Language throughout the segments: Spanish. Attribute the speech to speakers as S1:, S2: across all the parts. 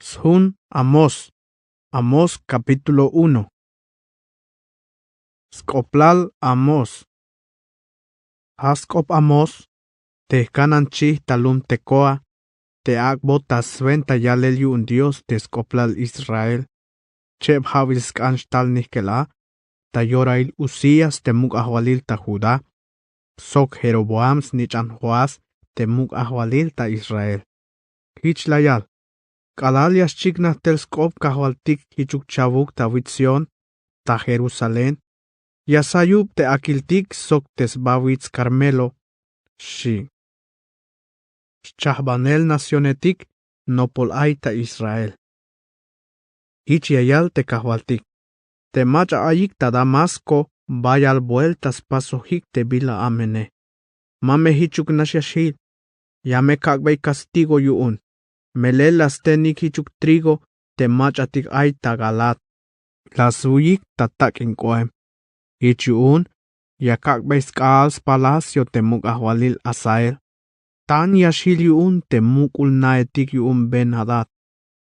S1: Shun Amos. Amos capítulo 1. Skoplal Amos. Haskop Amos. Te kananchi talum tekoa. Te akbota sventa yalel un Dios te skoplal Israel. Cheb havis kanshtal nikela. Ta yorail Usías te muk ahwalil ta Judá. Sok Jeroboams nichan Joás te muk ahwalil ta Israel. Hich layal. Kalalias chikna telskop kahwaltik hichuk chavuk ta Witzion, ta Jerusalén. Yasayub te akiltik sok tesbawitz Carmelo, shi. Chahbanel nacionetik nopol aita Israel. Hich yayal te kahwaltik. Te macha ayik ta Damasco, bayal vueltas pasojik te bila amene. Mame hichuk nashiashil. Yame kakbay castigo yuun. Melelas tenik hichuk trigo, te machatik ay tagalat. Las uyik tatak inkoem. Hichun, yakakbay skals palacio te muk ahwalil Asael. Tan yashil yuun te mukul naetik yuun Ben Hadad.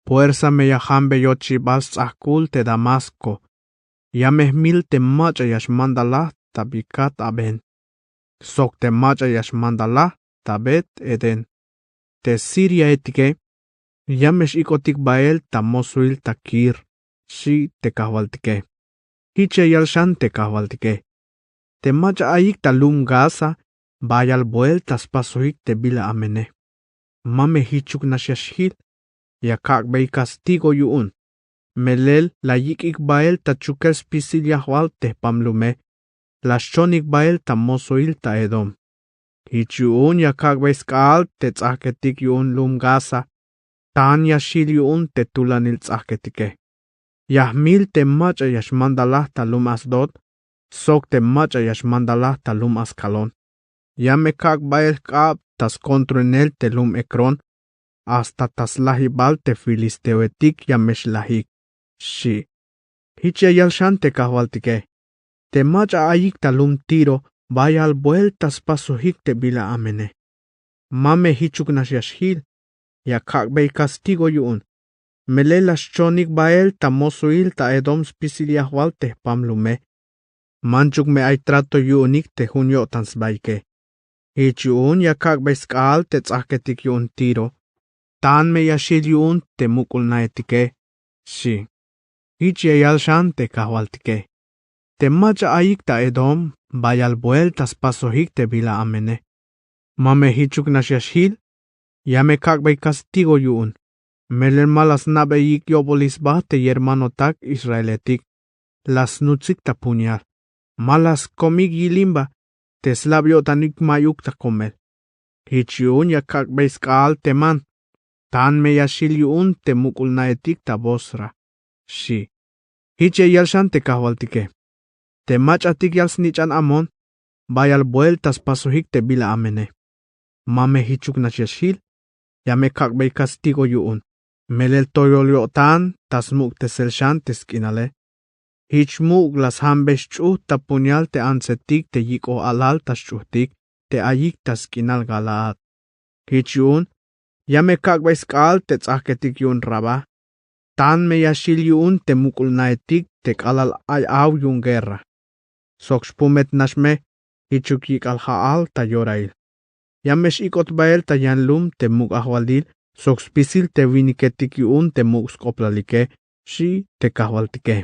S1: Puersa me yahambe yochibas akul te Damasco. Yamehmil te macha yashmandala tabikat aben. Sok te macha yashmandala tabet eden. Te Siria etike. Yamesh ikotik bael ta mosuil takir, shi te kahwaltike. Hiche yalshan te kahwaltike. Te macha ayik ta lum Gaza, bayal vueltas pasoik te bila amene. Mame hichuk nashiashil, yakak bay castigo yuun. Melel la yikik bael ta chukers pisil yahwal te pamlume, la shonik bael ta mosuil ta Edom. Hichun yakak bay skal te tzaketik yuun lum Gaza, Tan yashil yuun te tulanil tzahketike. Yahmil te macha yashmandalah talum Asdod, sok te macha yashmandalah talum Ascalón. Yamekak bael kab tas kontronel telum Ekron, hasta tas lahibal te filisteoetik yameshlahik. Shi. Hiche yalshan te kahwaltike. Te macha ayik talum Tiro, bayal vueltas pasohik te bila amene. Mame hichuk nashiashil. Yakakbay castigo yuun. Melelas chonik bael ta mosuil ta Edom spisil yahwal te pamlume. Manchuk me ay trato yuunik te junyo tansbayke. Hich yuun yakakbay skal te tzahketik yuun Tiro. Tan me yashil yuun te mukul naetike. Shi. Hich yayalshan te kahwaltike. Te macha ayik ta Edom, bayal vueltas pasohik te bila amene. Mame hichuk nashiashil. Yame kakbay castigo yuun. Melel malas nabe yik yobolis ba te yermano tak Israeletik. Las nutsik ta puñal. Malas komik yilimba. Te slavyo tanik mayuk ta komel. Hich yuun ya kakbay skal te man. Tan me yashil yuun te mukul naetik ta Bosra. Shi. Hich yalshan te kahwaltike. Te machatik yals nichan Amon. Bayal vueltas pasohik te bila amene. Mame hichuk nashiashil. Yame kakbay castigo yuun. Melel toyolyotan tas muk te selshan te skinale. Hich muk las hambesh chuh ta punyal te ansetik te yiko alal tas chuhtik te ayik tas skinal galaat. Hich yuun. Yame kakbay skal te tzahketik yuun raba. Tan me yashil yuun te mukul naetik te kalal ay aw yuun guerra. Sok shpumet nashme hichuk yik al haal ta yorail. Yamesh ikot bael ta yanlum te muk ahwalil, sok spisil te viniketik yuun te muk skoplalike, shi te kahwaltike.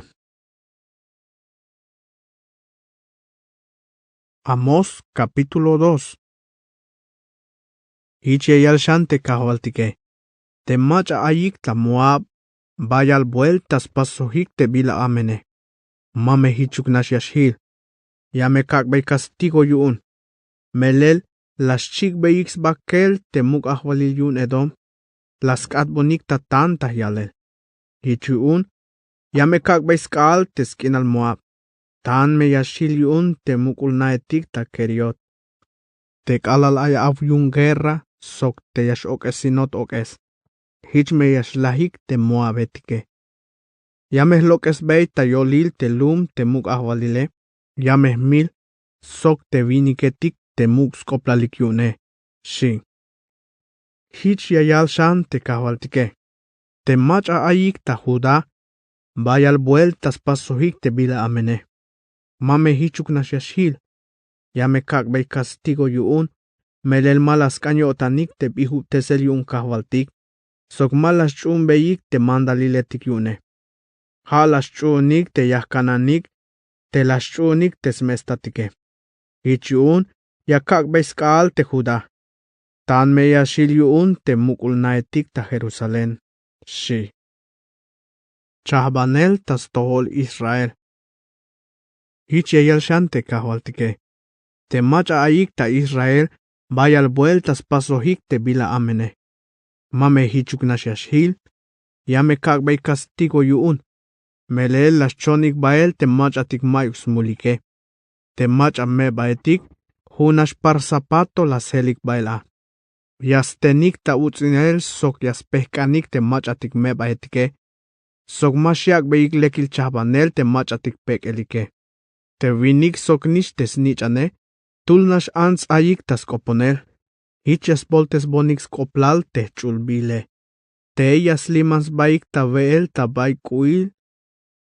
S1: Amos capítulo 2. Hiche yalshan te kahwaltike. Te macha ayik ta Moab, bayal vueltas pasohik te bila amene. Mame hichuk nashiashil. Yame kakbay castigo yuun. Melel las chikbeyix bakel te muk ahwalil yun Edom, las katbonik ta tanta yalel. Hichun, yame kakbay skal te skinal Moab. Tan me yashil yun te mukul naetik ta Keriot. Te kalal ay av yun guerra, sok te yash okesinot okes. Hich me yashlahik te Moabetike. Yame lokes bey ta yolil te lum te muk ahwalile. Yame mil, sok te viniketik te muk skoplalik yune. Shi. Hich yayal shan te kahwaltike. Te macha ayik ta Judá, vayal vueltas pasohik te bila amene. Mame hichuk nashashil, ya me kakbay castigo yuun, melel malas kanyotanik te bihu tesel yun kahwaltik, sok malas chun beyik te mandaliletik yune. Halas chunik te yahkananik, te las chunik te smestatike. Hichun, ya kakbay skal te Judá. Tan me yashil yuun te mukul naetik ta Jerusalén. Shi. Chahbanel tas tohol Israel. Hich yayal shante kahwaltike. Te macha ayik ta Israel, vayal vueltas pasohik te bila amene. Mame hichuk nashashil, ya me kakbay castigo yuun. Melel las chonik bael te macha tik mayus mulike. Te macha me baetik, hunash par zapato las helik baela. Yastenik ta utzinel sok yaspehkanik te macha tik me baetike. Sok mashiak beik lekil chahbanel te macha tik pek elike. Te vinik sok nish te snichane, tulnash ans ayik tas koponel. Hiches boltes bonix koplal te chulbile. Te ellas limans baik ta veel ta baik uil,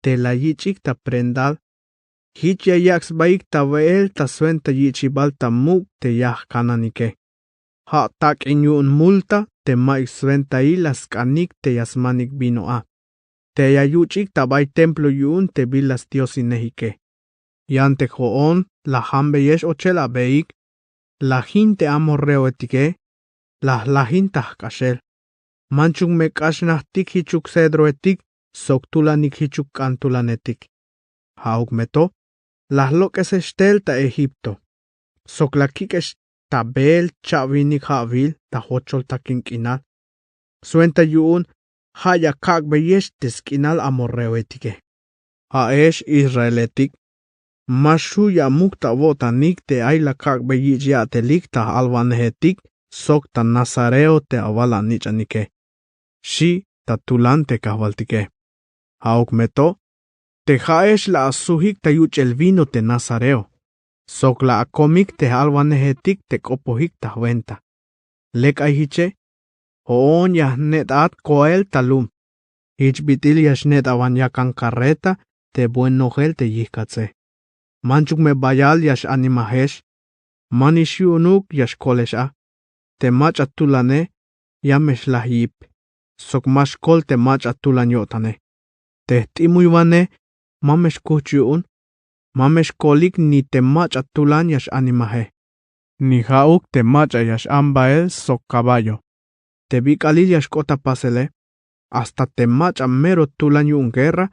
S1: te la yichik ta prendal. Hichya yaks baik ta veel ta suenta yichibal ta muk te yah kananike. Ha tak inyun multa te maik suenta ilas kanik te yasmanik binoa. Te yayuchik ta bay templo yun te bilas diosinehike. Yante joon la hambe yesh ochela beik, la gente amorreo etike, la gente kashel. Manchung me kashnahtik hichuk cedro etik, soktulanik hichuk kantulanetik. Hauk meto, las loques estel ta Egipto. Soklakikesh ta bel chavinik havil ta hochol ta kinkinal. Suenta yun, haya kak beyesh teskinal amorreo etike. Haesh Israeletik. Mashu ya mukta votanik te ayla kak beyich ya telik ta alvanehetik sok ta Nazareo te avala nichanike. Shi ta tulante kahvaltike. Hauk meto, te haesh la asuhik ta yuch el vino te Nazareo. Sok la akomik te alvanehetik te kopohik ta venta. Lek ayhiche, hoon ya net at koel talum. Hich bitil yash net avan yakan carreta te buen nogel te yihkatse. Manchuk me bayal yash animahesh, manish yunuk yash kolesha, te mach atulane, yamesh lahip, sok mash kol te mach atulanyotane. Te timuyvane, mamesh kuchun, mamesh kolik ni te mach atulan yash animahe. Ni hauk te mach yash ambael sok caballo. Te bikalil yash kota pasele, hasta te mach mero tulan yun guerra,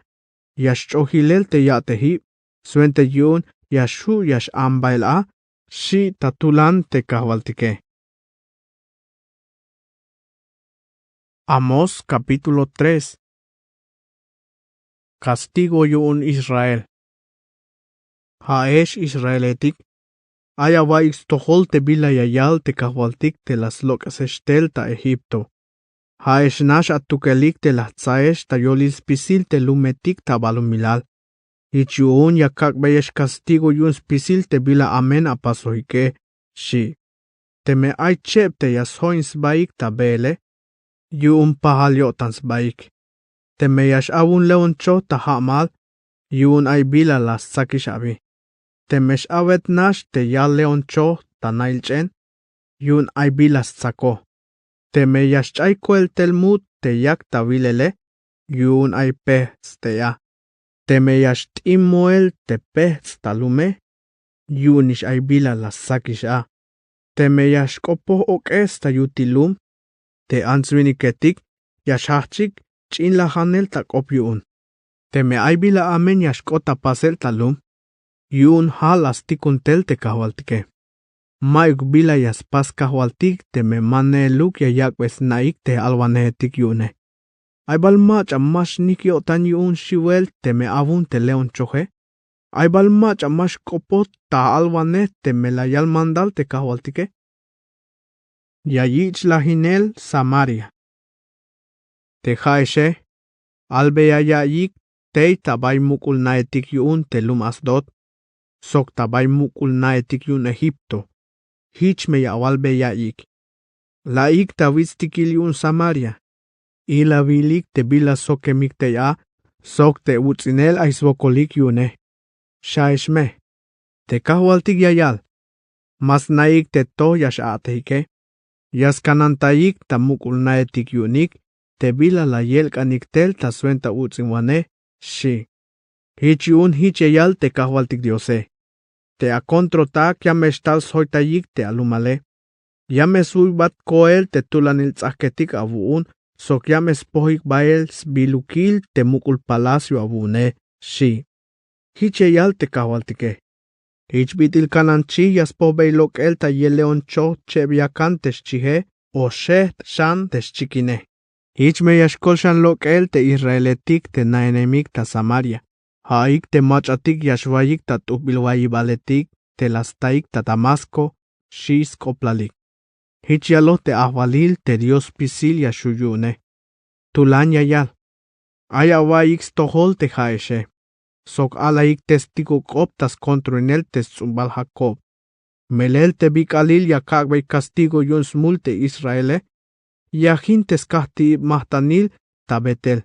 S1: yash chohilel te yatehi, suente yun yashu yash ambael a, shi tatulan te kahvaltike. Amos capítulo 3. Castigo yun Israel. Haesh Israeletik, aya vais tohol te bila yayal te kahvaltik te las locas estel ta Egipto. Haesh nash atukelik te las tzaesh ta yolis pisil te lumetik ta balumilal. Ichun ya kakbayesh castigo yun spisil te bila amen apasohike, shi. Te me ay chep te yashoins baik ta bele, yun pahaliotans baik. Te me yash awun leoncho ta hamal, yun ay bila las sakishabi. Te mesh awet nash te ya leoncho ta nailchen, yun ay bilas sako. Te me yash chayko el telmut te yak ta vilele, yun ay pehs te ya. Te me yash timoel te pehs talume, yunish ay bila las sakisha. Te me yash kopo okes ta yutilum, te answiniketik yash hachik chin la hanel ta kopyun. Te me ay bila amen yash kota pasel talum, yun halas tikuntel te kahwaltike. Maik bila yas pas kahwaltik te me mane luk ya yakwes naik te alvanehetik yune. Ay bal macha mash nikyo tan yun shiwel te me avun te leon choje. Ay bal macha mash kopot ta alvanet te me la yal mandal te kahwaltike. Yayich la hinel Samaria. Te haeshe, albe ya yayik te tabay mukul naetik yun te lum asdot. Sok tabay mukul naetik yun Egipto. Hich me ya walbe yayik. Laik ta witztikil yun Samaria. Ila vilik te bila sokemik te ya, sok te utzinel aisvokolik yune. Shaishme. Te kahualtik yayal. Mas naik te to yash ateike. Yas kanantayik ta mukul naetik yunik. Te bila la yelk aniktel ta suenta utzinwane. Shi. Hichi un hicheyal te kahualtik diose. Te akontrotak yamestal soitayik te alumale. Yames uybat koel te tulanil tzahketik avuun. Sok yames pohik bael bilukil te mukul palacio avune. Shi. Hicheyal te kahualtike. Hichbitil kananchi yaspobelok el ta yeleon cho chebiakan teschihe o sheht shan teschikine. Hichme yashkolshan lok el te israeletik te naenemik ta Samaria. Haik te machatik yashvayik ta tubilwayibaletik te lastaik ta Damasco shis koplalik. Hichialo te ahvalil te Dios pisil yashuyune. Tulan yayal. Ayawayik stohol te haeshe. Sok alaik testigo optas kontroinel testumbal Jacob. Melel te bikalil ya kagbay castigo yuns multe Israele. Yahin teskahti mahtanil tabetel.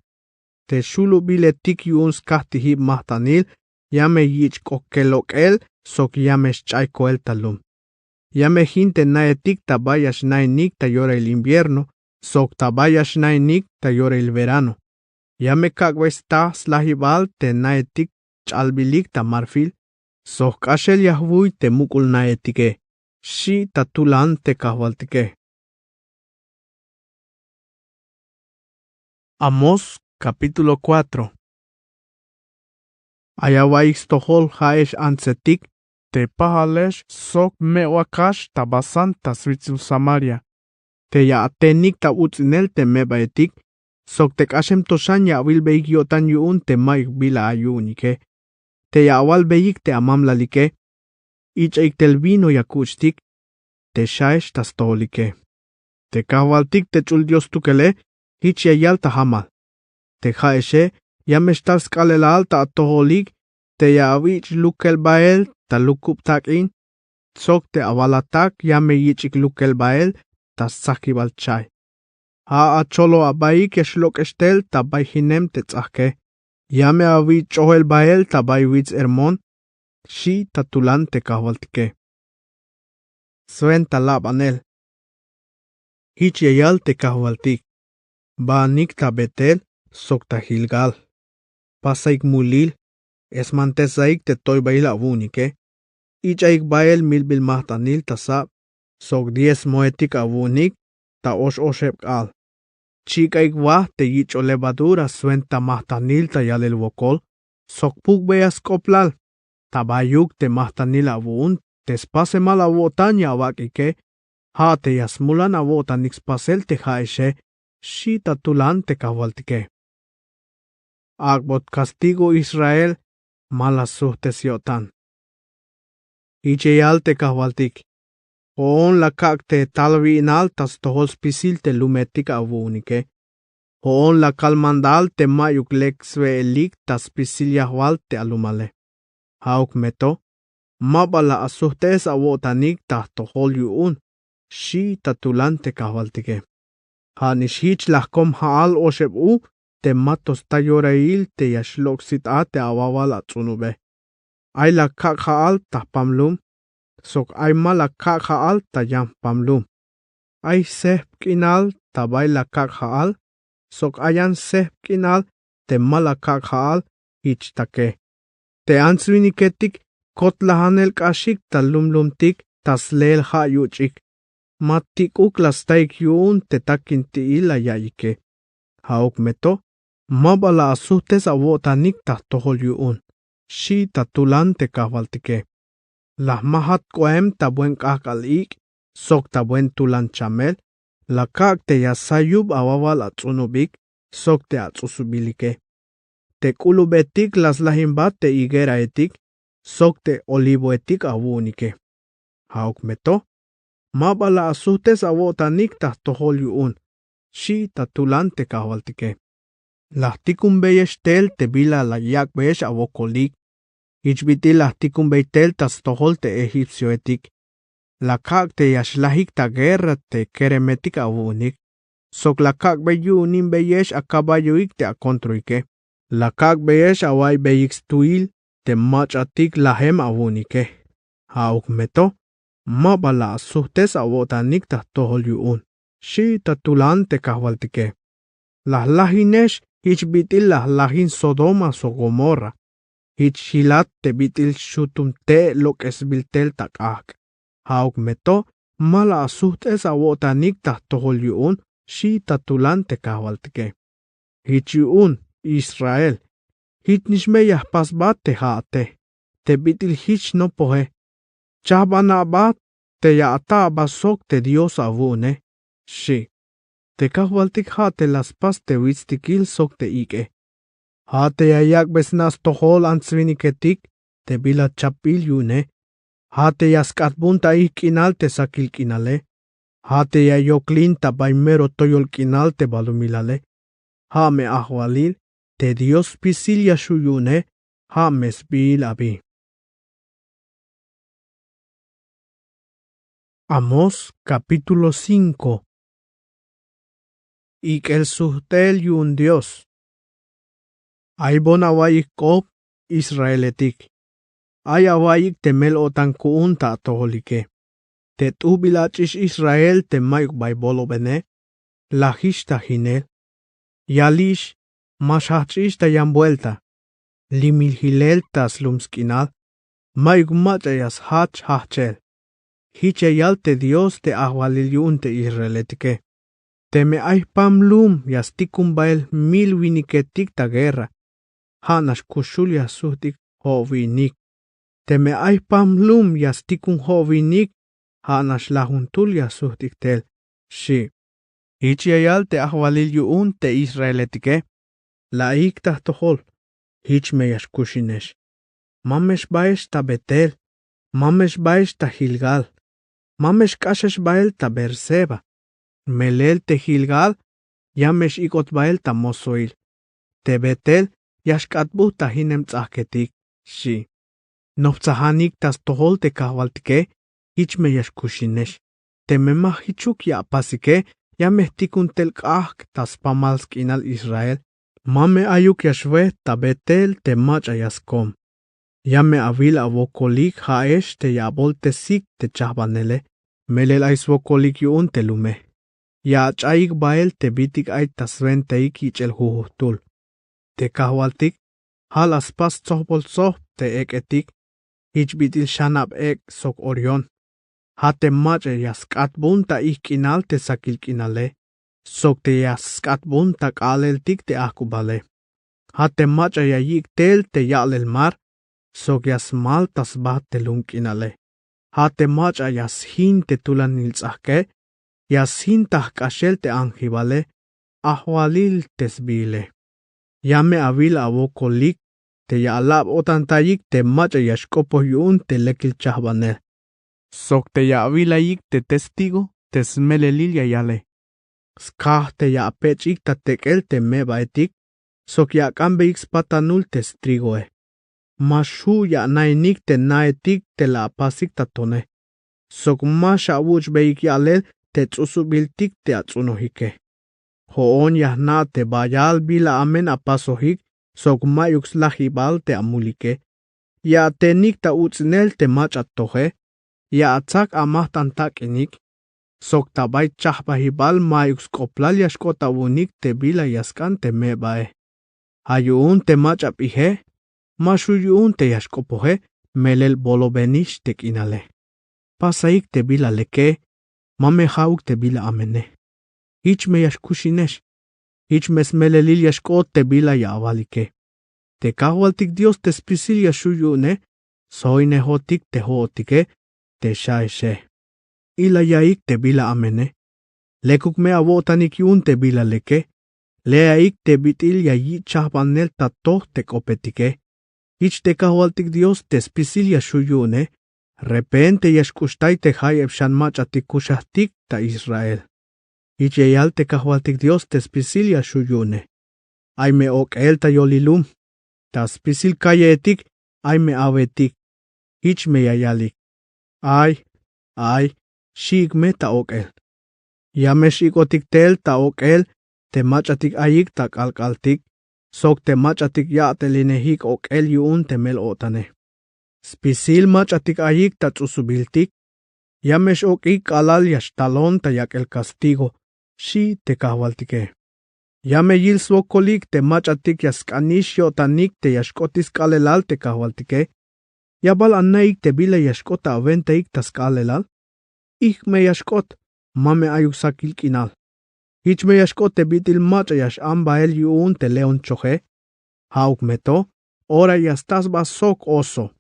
S1: Te shulu biletik yuns kahti mahtanil. Yame yich kokelok el sok yames chaiko el talum. Yame hinte naetik tabayash nainik tayora el invierno. Sok tabayash nainik tayora el verano. Yame kagbesta slahibal te naetik chalbilik ta marfil. Sok ashel yahvuy te mukul naetike. Shi tatulan te kahwaltike. Amos capítulo 4. Ayawaik stohol haesh ansetik. Te pahalesh sok mewakash tabasan ta sritzu Samaria. Te ya atenik ta utzinel te mebaetik. Sok te kashem toshan ya wilbeik yotan yuun te maik bila ayunike. Te ya awal beik te amamlalike. Ich eik tel vino ya kuchtik. Te shaesh ta stolike. Te kahwaltik te chul Dios tukele. Hich ya yal ta hamal. Te haeshe ya meshtal skalelal ta atoholik. Te ya awich lukel bael ta lukup takin. Sok te awalatak ya me yichik lukel bael ta sakibal chay. Ha acholo abaik eshlok estel tabay hinem te tzahke. Yame avi chohel bael tabay witz hermon. Shi tatulan te kahwaltike. Suen talab anel. Hich yayal te kahwaltik. Baanik tabetel sok ta Gilgal. Pasaik mulil. Esmantesaik te toy bail avunike. Ichaik bael milbil mahtanil tasab. Sok 10 moetik avunik. Ta osheb al. Chikaik wah te yicho levadura suenta mahtanil ta yalel wokol. Sok puk beas koplal. Tabayuk te mahtanil avun. Te spase mal avotan ya wakike. Ha te yasmulan avotan ixpasel te haeshe. Shi tatulan te kahwaltike. Agbot castigo Israel. Malas suhtes yotan. Icheyal te kahwaltik. Hoon la kak te talvi inal tas tohos pisil te lumetik avunike. Hoon la kalmandal te mayuk lekswe elik tas pisil yahwal te alumale. Hauk meto. Mabala asuhtes avotanik tas tohol yuun. Shi tatulan te kahwaltike. Hanish hich lahkom haal osheb u. Te matos tayorail te yashlok sit a te awawal atzunube. Ay la kak haal ta pamlum. Sok ay mala kak haal ta yam pamlum. Ay sehp kinal ta bay la kak haal. Sok ayan sehp kinal te mala kak haal hich take. Te answiniketik kot lahanel kashik ta lumlumtik tas leel ha yuchik. Matik uklastaik yuun te takin ti ila yayike. Hauk meto. Mabala asuhtes avotanik ta tohol yuun. Shi tatulan te kahwaltike. Las mahat koem ta buen kakalik. Sok ta buen tulan chamel. La kak te yasayub awawal atzunubik. Sok te atzusubilike. Te kulubetik las lahimbat te higuera etik. Sok te olivo etik awunike. Hauk meto. Mabala asuhtes avotanik ta tohol yuun. Shi tatulan te kahwaltike. Lahtikun beyeshtel te bila la yak beyesh avokolik. Ichbiti lahtikun beytel tas tohol te egipcio etik. La kak te yashlahik ta guerra te keremetik avunik. Sok la kak beyu nin beyesh a caballoik te a kontroike. La kak beyesh awai beyik stuil te mach atik lahem awunike. Hauk meto, mabala suhtes awotanik ta tohol yuun. Shi tatulan te kahwaltike. Las lahinesh hich bitil las lahin Sodoma so Gomorra. Hich hilat te bitil shutum te lok esbiltel takak. Hauk meto, mala suhtes awotanik ta tohol yuun. Shi tatulan te kahwaltike. Hich yuun, Israel. Hich nishmeyah pasbat te haate. Te bitil hich no pohe. Chabana bat te yaata basok te Dios avune. Shi. Te kahwaltik haate las pas te witstikil sok te ike. Haate yayak besnas tohol antzviniketik te bila chapil yune. Haate yaskatbunta ikinal te sakil kinale. Haate yayoklin tabaimero toyol kinal te balumilale. Ha me ahwalil te Dios pisil yashuyune. Ha mesbil abi. Amos capítulo 5. Ik el suhtel yun Dios. Ay bonawayik kop Israeletik. Ay awayik temel otan kuun ta toholike. Te tubilachish Israel te mayuk baybolo bene. Lahish ta hinel. Yalish mashachish ta yambuelta. Limil hilel tas lumskinal. Mayuk machayas hach hachel. Hichayal te Dios te ahwalil yun te Israeletike. Te me ay pamlum yastikum bael mil winiketik ta guerra. Hanash kushul yasuhtik hovinik. Te me ay pamlum yastikun hovinik. Hanash lahuntul yasuhtik tel. Shi. Hichayal te ahwalil yun te Israeletike. Laik tahtohol. Hich me yashkushinesh. Mamesh baesh ta Betel. Mamesh baesh ta Gilgal. Mamesh kashesh bael ta Berseba. Melel te Gilgal, yamesh ikot bael ta Mosoil. Te Betel, yashkatbu ta hinem tzahketik, shi. Nopzahanik tas tohol te kahwaltike, hich me yashkushinesh. Te memah hichuk ya pasike, yamehtikun tel kahk tas pamalsk inal Israel. Mame ayuk yashwe ta Betel te mach ayaskom. Yame avil avokolik haesh te yabol te sik te chahbanele. Melel aisvokolik yun te lume. Ya chaik bael te bitik ay tasven teik ich el huhutul. Te kahwaltik, hal aspas tsohbol soh te eketik, ich bitil shanab ek sok orion. Hate mache yaskatbun ta ihkinal te sakilkinale, sok te yaskatbun ta kaleltik te akubale. Hate mache yayik tel te yalel mar, sok yasmal tas bat te lunkinale. Hate macha yashin te tulan nilzahke, yashin tahkashel te anjibale, ahwalil tesbile. Yame avil avokolik, te yalab otantayik te macha yashkopo yun te lekil chahbanel. Sok te yavilayik te testigo, te smelelil yayale. Skah te yapechik ta tekel te mebaetik, sok yakambe patanul te strigoe. Mashu ya nainik te naetik te la pasik tatone. Sok masha wuch beik yalel te tsusubiltik te atsunohike. Hoon yahna te bayal bila amen apasohik, sok mayux lahibal te amulike. Ya tenik ta utznel te machatohe, ya atzak amahtantak inik. Sok tabay chahbahibal mayux koplal yashkota wunik te bila yaskan te mebae. Hayun te machapihe, Mashuyun te yashkopohe, melel bolobenish te kinale. Pasaik te bila leke, mame hauk te bila amene. Hich me yashkushinesh, hich mesmelelil yashkot te bila yavalike. Te kahwaltik Dios te spisil yashuyune, soy nehotik te hootike, te shaeshe. Ila yaik te bila amene. Lekuk me avotanik yun te bila leke, leaik te bitil yayi chahbanel tatoh te kopetike. Ich te kahwaltik Dios te spisil yashuyune, repente yashkushtay te hayeb shanmach atikushahtik ta Israel. Ich yayal te kahwaltik Dios te spisil yashuyune. Ay me ok el ta yolilum, ta spisil kayetik, ay me avetik. Ich me yayalik. Ay, shig me ta ok el. Yamesh ikotik tel ta okel, te machatik ayik ta kalkaltik, sok te machatik ya te linehik okel yuun te mel otane. Spisil machatik ayik ta tsusubiltik, yamesh okik alal yash talon ta yak el castigo, shi te kahwaltike. Yame yil swokolik te machatik yaskanish yotanik te yashkotis kalelal te kahwaltike. Yabal anaik te bile yashkota aventeik tas kalelal. Ik me yashkot, mame ayuk sakil kinal. Ich me yashkot te bitil macha yash ambael yuun te leon choje. Hauk meto, ora yastas basok oso.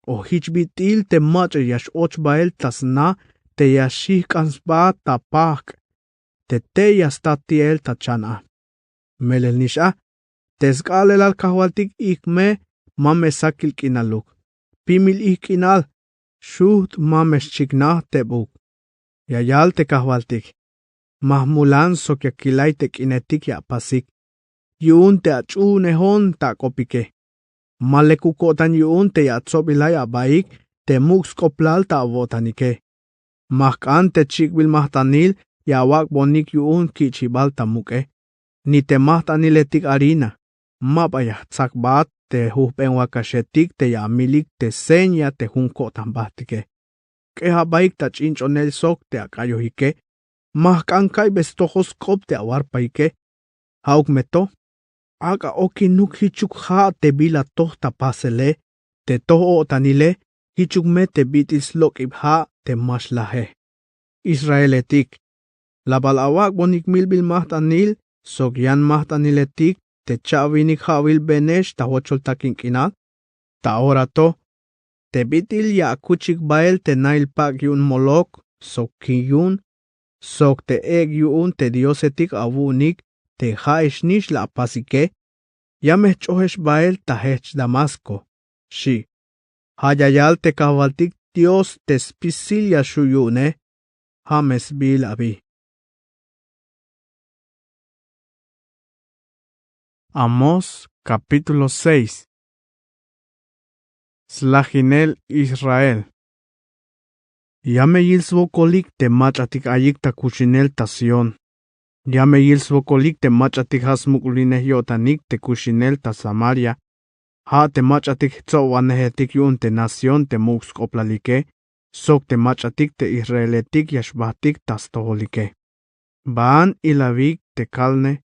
S1: O hich bitil te macha yash och bael tas na te yashih kansba ta pak. Te yastatiel ta chana. Melel nisha, te skalelal kahwaltik ik me mame sakil kinaluk. Pimil ik kinal, shuht mame chikna te buk. Yayal te kahwaltik. Mahmulan sok yakilay te kinetik ya pasik. Yuun te achunehon ta kopike. Malekukotan yuun te yatsobilay abaik te mux koplal ta avotanike. Mahkan te chikbil mahtanil yawak bonik yuun kichibal ta muke. Ni te mahtaniletik harina. Mapaya tsakbat te hupen wakashetik te yamilik te senya te hunkotan bahtike. Keha baik ta chinchonel sok te akayohike. Mahkan kai bestojos kop te awarpaike. Hauk meto. Aga oki nuk hichuk ha te bila toh ta pasele. Te toho otanile. Hichuk me te bitis lokib ha te mashlahe. Israeletik. Labal awak bonik milbil mahtanil. Sok yan mahtaniletik. Te chavinik hawil benesh ta hochol takin kinal. Ta orato. Te bitil ya kuchik bael te nail pak yun molok. Sok ki yun. Sok te eg yun te diosetik avunik. Te haesh nish la apasike. Yameh chohesh bael ta hech Damasco. Shi. Hayayal te kahwaltik Dios te spisilya shuyune. Hames bil abi. Amos capítulo 6. Slaginel Israel. Yame yilsvo kolik te machatik ayik ta kushinel ta Sion. Yame yilsvo kolik te machatik hasmuklineh yotanik te kushinel ta Samaria. Ha te machatik tzowanehetik yun te nación te mux koplalike. Sok te machatik te israeletik yashbahtik tas toholike. Baan ilavik te kalne.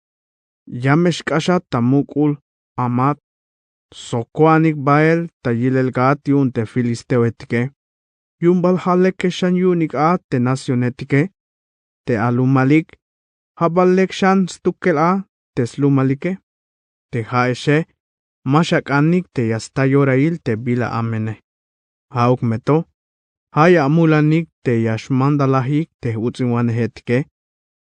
S1: Yamesh kashat ta mukul amat. Sokoanik bael ta yilelgat yun te filisteuetike. Yun balhalek shan yunik a te nacionetike. Te alumalik. Habalek shan stukel a te slumalike. Te haeshe. Mashak anik te yastayorail te bila amene. Hauk meto. Haya amulanik te yashmandalahik te utzinwanehetike.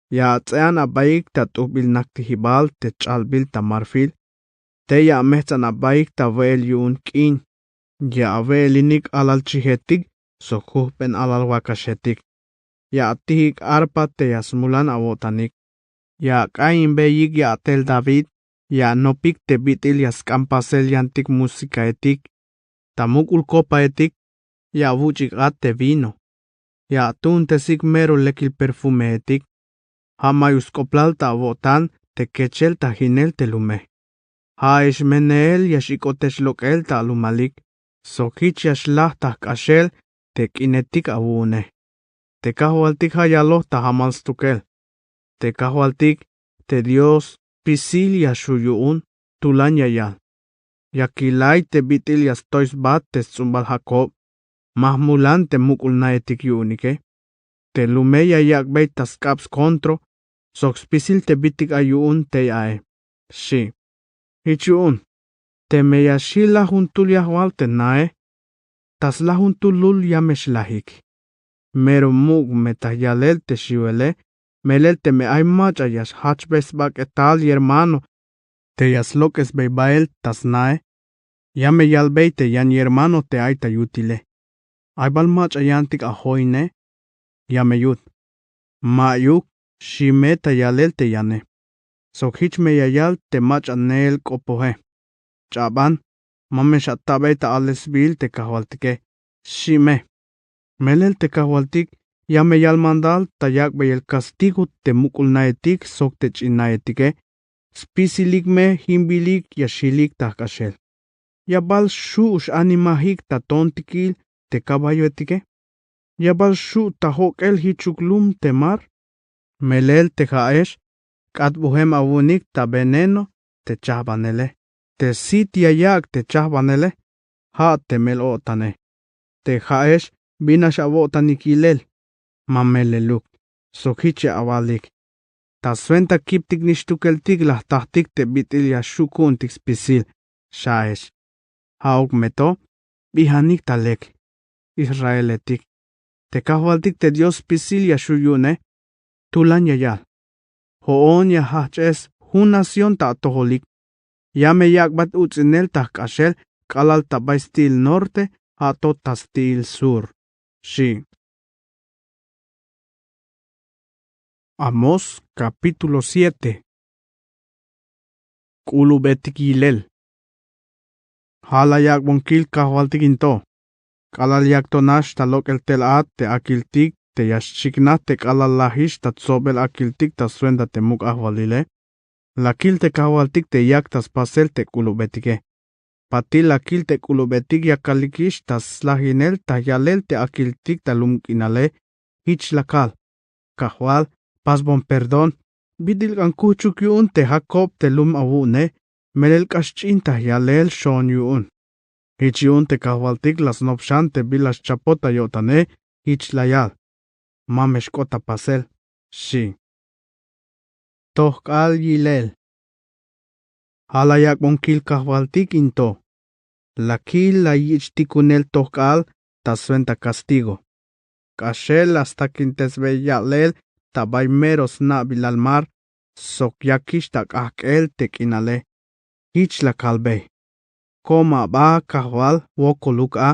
S1: Ya tsean abaik ta tubil naktihibal te chalbil ta marfil. Te ya mehtan abaik ta vel yun kin. Ya velinik alal chihetik. Sokuhpen alal wakashetik. Ya atihik arpa te yasmulan avotanik. Ya kain beyik ya tel David. Ya nopik te bitil yaskampasel yantik musika etik. Tamukul copa etik. Ya vuchik at te vino. Ya tun te sigmero lekil perfume etik. Hamayus koplal ta avotan te kechel ta hinel te lume. Ha ishmeneel yashikotesh lokel ta alumalik. Sokich yashlah ta kashel te kinetik avune. Te kahwaltik hayalo ta hamalstukel. Te kahwaltik te Dios pisil yashuyuun tulan yayal. Yakilay te bitil yastois bat te tzumbal Jacob. Mahmulan te mukul naetik yunike. Te lume yayak beit tas kaps kontro. Soks pisil te bitik ayuun te yae. Shi. Hichun. Te meyashil la juntul yahwal te nae. Tas la juntulul yameshlahik. Mero mug metayalel te shiwele. Melel te me ay macha yash hachbes bak etal yermano. Te yaslokes beibael tas nae. Yame yalbei te yan yermano te ay tayutile. Ay bal macha yantik ahoine. Yame yut. Mayuk. Shime tayalel te yane. Sokhich me yayal te macha neel kopohe. Chaban. Mame shatabe ta alesbil te kahwaltike. Shime. Melel te kahwaltik. Yame yal mandal tayak be el castigo te mukul naetik sok te chinaetike. Spisilik me himbilik yashilik takashel. Yabal shush animahik ta tontikil te caballo etike. Yabal shu tahok el hichuklum te mar. Melel te haesh. Kat buhem avunik ta veneno te chabanele. Te sit yayak te chabanele. Ha te melotane. Te haesh binash avotanikilel. Mameleluk. Sokiche avalik. Ta suenta kiptik nishtukeltik la tahtik te bitil ya shukuntik spisil. Shaesh. Hauk meto. Bihanik talek. Israeletik. Te kahwaltik te Dios spisil ya shuyune. Tulan yayal. Hoon ya haches. Hun nación ta toholik. Yame yakbat utzinel ta kashel. Kalal tabaistil norte. Hato tastil sur. Shi. Amos capítulo 7. Kulubetikilel. Halayak bonkil kahwaltikinto. Kalaliak tonash talok el telat te akiltik te yashikna te kalalahish tatsobel akiltik ta suenda te muk ahwalile. Lakil te kahwaltik te yak tas pasel te kulubetike. Pati lakil te kulubetik yakalikish tas lahinel ta yalel te akiltik ta lumkinale. Hich lakal. Kahwal. Pas bon perdón, bidil kan kuchuk yun te Jacob te lum awune, melel kaschin ta yalel shon yun. Hich yun te kahwaltik las nopshan te bilas chapota yotane, hich layal. Mamesh kota pasel, shi. Tohkal yilel. Halayak bonkil kahwaltik into. Lakil la yich tikunel tohkal, ta suenta castigo. Kashel hasta quintes yalel, tabay meros na bilalmar, sok yakish tak akel tekinale. Hich la kalbe. Koma ba kahwal wokoluk a.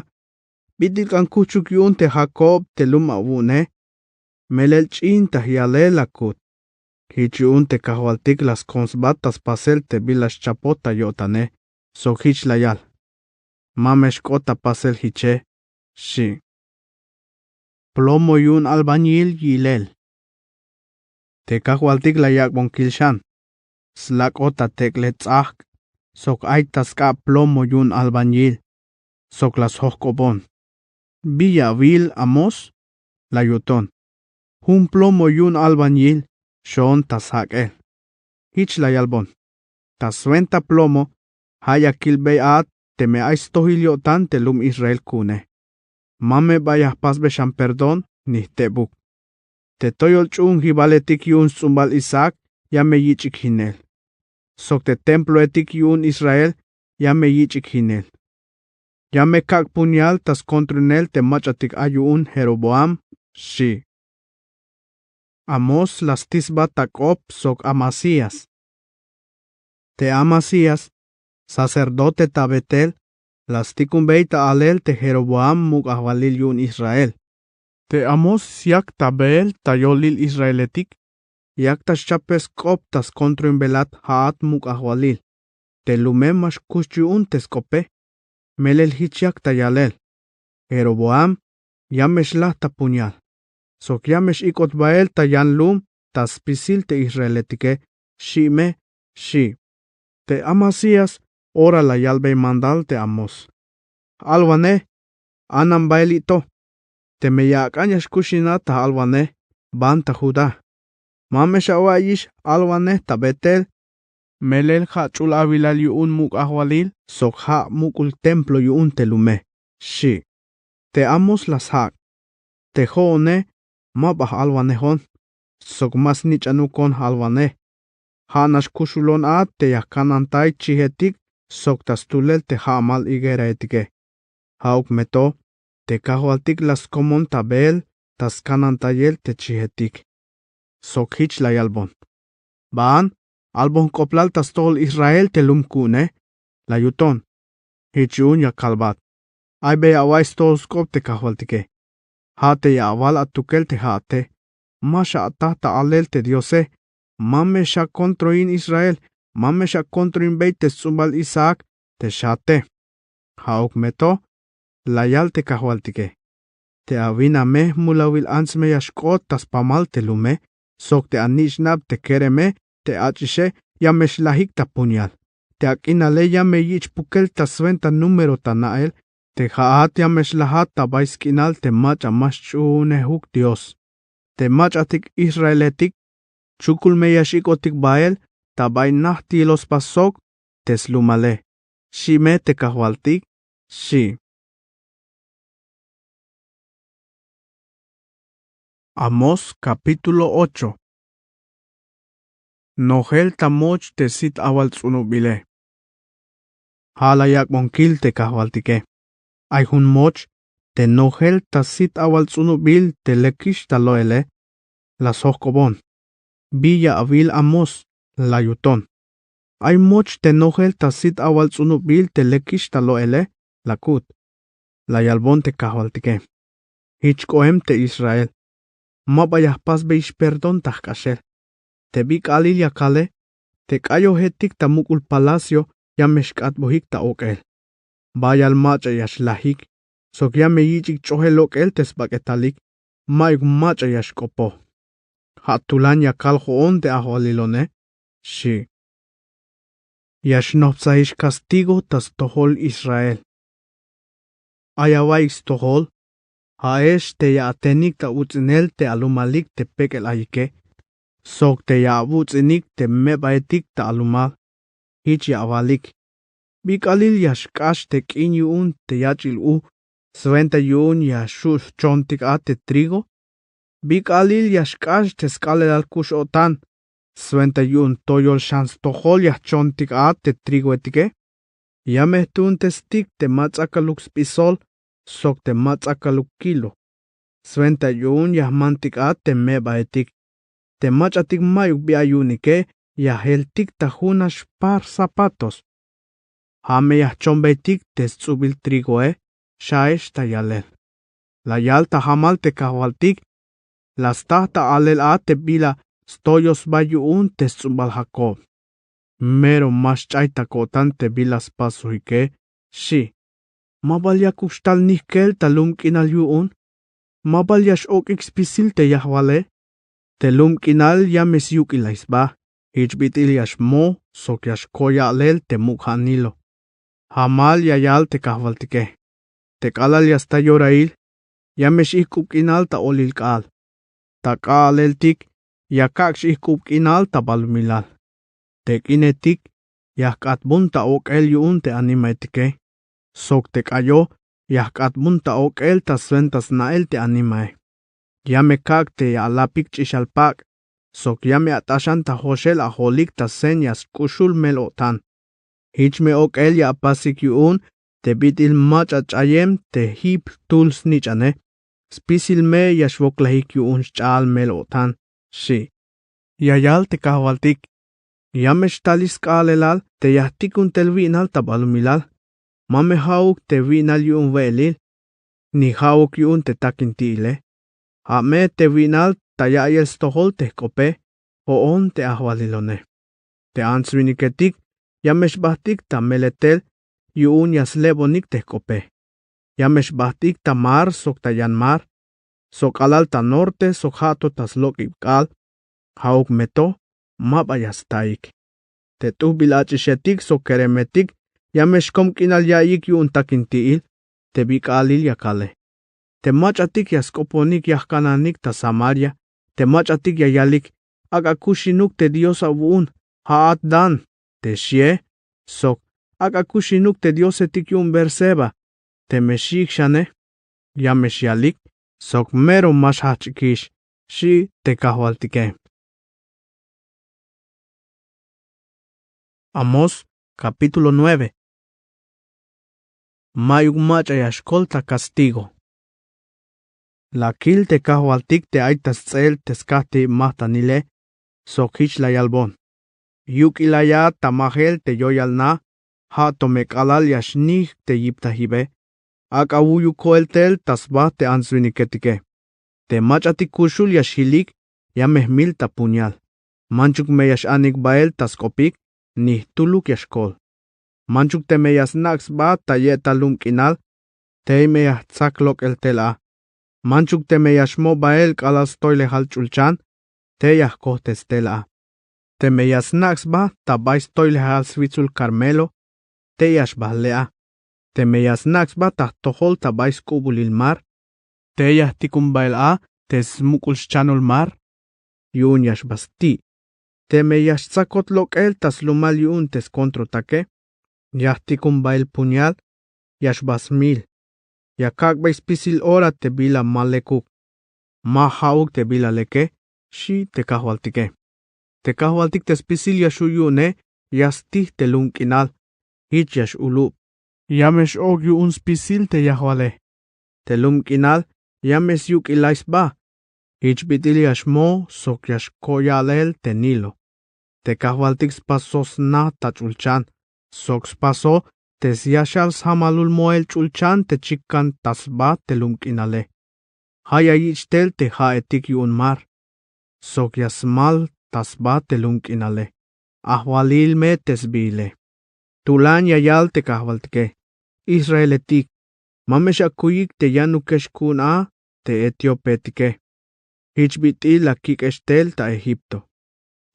S1: Bidil kan kuchuk yun te Jacob te luma wune. Melel chin ta hiale lakut. Hich yun te kahwaltik las consbatas pasel te bilas chapota yotane. Sok hich la yal. Mamesh kota pasel hiche. Shi. Plomo yun albañil yilel. Te kahwaltik la yak bonkilshan. Slak ota teklets ahk. Sok aitas ka plomo yun albañil. Sok las hokobon. Villa vil Amos. La yuton. Hun plomo yun albañil. Shon tas hakel. Hich la yalbon. Tas suenta plomo. Haya kilbei at. Te me aistohilio tan te lum Israel kune. Mame bayah pas beshan perdón. Ni tebuk. Te toyol chun hibaletik yun zumbal Isaac, ya me yichik hinel. Sok te templo etik yun Israel, ya me yichik hinel. Ya me kak punyal tas kontrunel te machatik ayun Jeroboam, shi. Amos las tisba takop sok Amasías. Te Amasías, sacerdote tabetel, las tikumbeita alel te Jeroboam muk ahwalil yun Israel. Te Amos yak tabel tayolil Israeletik, yak tas chapes kop tas kontroin belat haat muk ahwalil. Te lumemash kushyun teskope, melel hichyak tayalel. Jeroboam, yamesh lah tapunyal. Sok yamesh ikot bael tayan lum, tas pisil te Israeletike, shime, shi. Te Amasías, ora la yalbe mandal te Amos. Alwane, anam baelito. Te me yak anyas kushinata alwane, banta Judá. Mamesh awayish alwane tabetel. Melel ha chul avilal yuun muk ahwalil, sok ha mukul templo yuun telume, shi. Te Amos las hak. Te joone, mabah alwane hon. Sok mas nich anukon alwane. Hanash kushulon at te yakanantay chihetik, sok tas tulel te hamal igera etike. Hauk meto. Te kahwaltik las komon tabel, tas kanantayel te chihetik. Sok hich la yalbon. Baan, albon koplal tas tol Israel te lumkune, la yuton. Hich yun ya kalbat. Ay be awais tol skop te kahwaltike. Hate ya awal atukel te hate. Masha atata alel te diose. Mame sha kontroin Israel. Mame sha kontroin beit te sumbal Isaac te shate. Hauk meto. La yal te kahwaltike. te avina me mulawil ansme yashkot tas pamal te lume, sok te anishnab te kereme, te achishe, yamesh lahik ta puñal. Te akinale yame yich pukel ta sventa número ta nael, te haat yamesh lahat ta baiskinal te macha maschune huk Dios. Te machatik Israeletik, chukul me yashikotik bael, ta bainahti los pasok, teslumale. Shime te kahwaltik, shi. Amos capítulo 8. Nogel tamoch te sit awal tsunubile. Halayak monkil te kahwaltike. Ay hun moch te nogel ta sit awal tsunubil te lekish taloele. La sohkobon. Villa avil Amos, la yuton. Ay moch te nogel ta sit awal tsunubil te lekish taloele, la kut. La yalbon te kahwaltike. Hichkoem te Israel. Mabayah pas beish perdon tahkashel. Te bik alil yakale, te kayo hetik ta mukul palacio, yameshkat bohik ta okel. Bayal macha yashlahik, sok yame yichik chohel okel tesbaketalik, mayuk macha yashkopo. Hatulan yakal hoon te ahwalilone, shi. Yashnopsaish castigo tas tohol Israel. Ayawaix tohol, haesh te yaatenik ta utzinel te alumalik te pekel ayike, sok te yaabutzinik te mebaetik ta alumal, hich yaavalik. Bikalil yashkash te kinyuun te yachil sventa yuun yashul chontik te trigo. Bikalil yashkash te skalel al kush otan, sventa yuun toyol shans tohol yachontik te trigo etike. Yamehtun te stik te matzakaluk spisol, sok te matzakaluk kilo. Sventa yuun yahmantik te mebaetik. Te machatik mayuk biayunike, yaheltik tajunash par zapatos. Hame yahchombetik te tzubil trigoe, shaesh tayalel. La yalta hamal te kahwaltik, las tahta alel te bila stoyos bayuun te tzubal Jacob. Mero mas chaita kotan te bilas pasuike, shi. Mabalya kushtal nihkel talum kinal yuun, mabalyash ok expisil te yahwale. Telum kinal yames yukilaisba, hichbitil yashmo, sok yashkoya alel te mukhanilo. Hamal yayal te kahwaltike. Te kalal yasta yorail, yamesh ikub kinal ta olilkal. Ta kaaleltik, yakaksh ikub kinal ta balumilal. Te kinetik, yahkatbun ta okel yuun te animaetike. Sok te kayo, yahkatbun ta okel ta sventas nael te animae. Yame kak te alapik chishalpak, sok yame atashan ta hoshel aholik ta senyas kushul melotan. Hichme okel ya apasik yuun, te bitil mach achayem te hip tuls nichane. Spisil me yashvoklahik yuun chal melotan, shi. Yayal te kahwaltik. Yamesh talis kaalelal te yahtikun tel vinal ta balumilal. Mame hauk te vinal yuun velil. Ni hauk yuun te takintile. Hame te vinal tayayel stohol te kope, hoon te ahwalilone. Te answiniketik, yamesh bahtik ta meletel, yuun yaslebonik te kope. Yamesh bahtik ta mar sok ta yanmar, sok alal ta norte sok hato tas lokipkal, hauk meto, mabayastaik. Te tuhbilachishetik sok keremetik, yamesh komkinal yaik yuun takintiil, te bikalil yakale. Te machatik yaskoponik yahkananik ta Samaria, te machatik yayalik, agakushinuk te Dios abuun, haat dan, te shie, sok, agakushinuk te Dios etik yun Berseba, te meshik shane, yameshialik, sok mero mashachikish, shi te kahwaltike. Amos, capítulo 9. Mayuk macha yashkolta castigo. La kil te kahwaltik te aitas tzel te skati mahtanile, sokhich la yalbon. Yuk ilaya tamahel te yoyalna, ha tomekalal yashnih te yiptahibe, akawuyu koeltel tasba te answiniketike. Te machatik kushul yashilik, yamehmil ta puñal. Manchuk me yashanik bael taskopik, nih tuluk yashkol. Manchuk te me yasnaks ba ta yetalum kinal, te me yahzaklok el tela. Manchuk te meyashmo bael kalastoyle hal chulchan, te yahko testela. Te meyasnax ba tabaistoyle hal switzul Carmelo, te yashbalea. Te meyasnax ba tahtohol tabais kubulil mar, te yahtikum baela, te smukulschanul mar, yun yashbasti. Te meyashtzakot lokel tas lumal yun tes kontro take, yahtikum bael puñal, yashbasmil. Yakak spisil ora te bila malekuk. Ma hauk te bila leke, shi te kahwaltike. Te kahwaltik te spisil yashuyune, yastih te lunkinal, hich yash ulub. Yamesh og yu un spisil te yahwale. Te lumkinal, yames yuk ilais ba. Hich bitil yashmo, sok yashkoyalel te nilo. Te kahwaltik spasos na tachulchan, sok spaso, te siashal samalul moel chulchan te chikan tasba te lumkinale. Haya yichtel te haetik yun mar. Sok yasmal tasba te lumkinale. Ahwalil me tesbile. Tulan yayal te kahwaltike. Israeletik. Mameshakuyik te yanukesh kuna te etiopetike. Hichbiti lakik estel ta Egipto.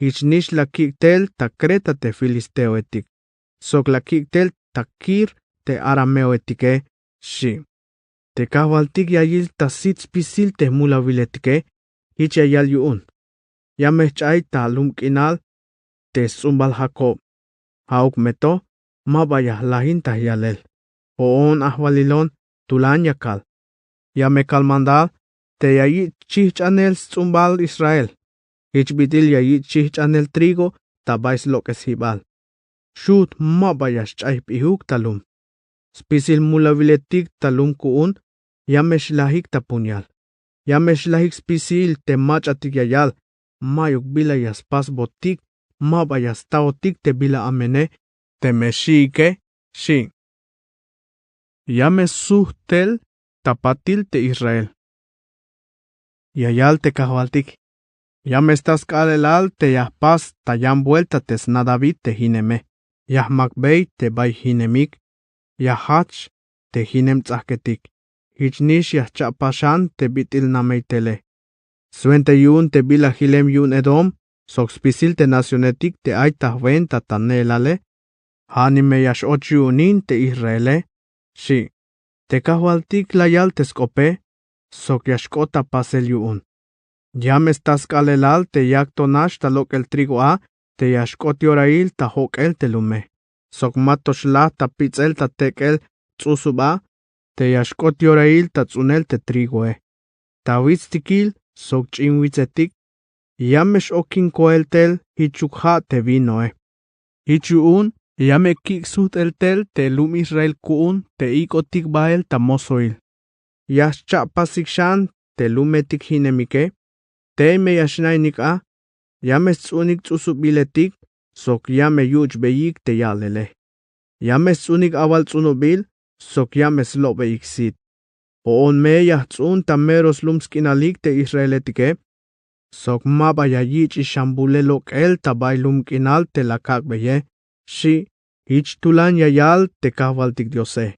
S1: Hichnish lakik tel ta Creta te filisteo etik. Sok lakik tel ta Kir te arameo etike. Shi. Te kahwaltik yayil ta sitz pisil te mulaviletike. Hich yayal yuun. Yamechay ta lumkinal te sumbal Jacob. Hauk meto. Mabaya lahin ta yalel. Oon ahwalilon tulan yakal. Yamekal mandal te yayit chichanel sumbal Israel. Hichbitil yayit chichanel trigo tabais lokes hibal. Shut mabayash chay pihuk talum. Spisil mulaviletik talum kuun. Yamesh lahik ta puñal. Yamesh lahik spisil te machatik yayal. Mayuk bila yaspas botik. Mabayas taotik te bila amene. Te meshike shi. Yames suhtel tapatil te Israel. Yayal te kahwaltik. Yames tas kalelal te yahpas tayam vuelta tes nadavit te hineme. Yahmakbei te bay hinemik. Yahach te hinem tzahketik. Hichnish yahchapashan te bitil nameitele. Suente yun te bila hilem yun edom. Soxpisil te nacionetik te aitahven tatanelale. Hanime yash ochiunin te Israele. Shi. Te kahwaltik layal te skope. Sok yashkota pasel yuun. Yames tas kalelal te yaktonash talok el trigo a. Te yashkot yorail ta hok el telume. Sok matoshla ta pitzel ta tekel tsusuba. Te yashkot yorail ta tsunel te trigo e. Ta witztikil sok chinwitzetik. Yamesh okin koeltel hichukha te vino e. Hichuun. Yame kiksut el tel te lum Israel kuun te ikotik bael ta mosoil. Yash chapasikshan te lumetik hinemike. Te me yashnainik a. Yame tsunik tsusubiletik. Sok yame yuch beyik te yalele. Yame tsunik awal tsunubil. Sok yame slobe iksit. Oon me yah tsun tameros lumskinalik te Israeletike. Sok mabaya yich ishambulelok el tabay lumkinal te lakak beye. Shi, hich tulan yayal te kahwaltik Diose.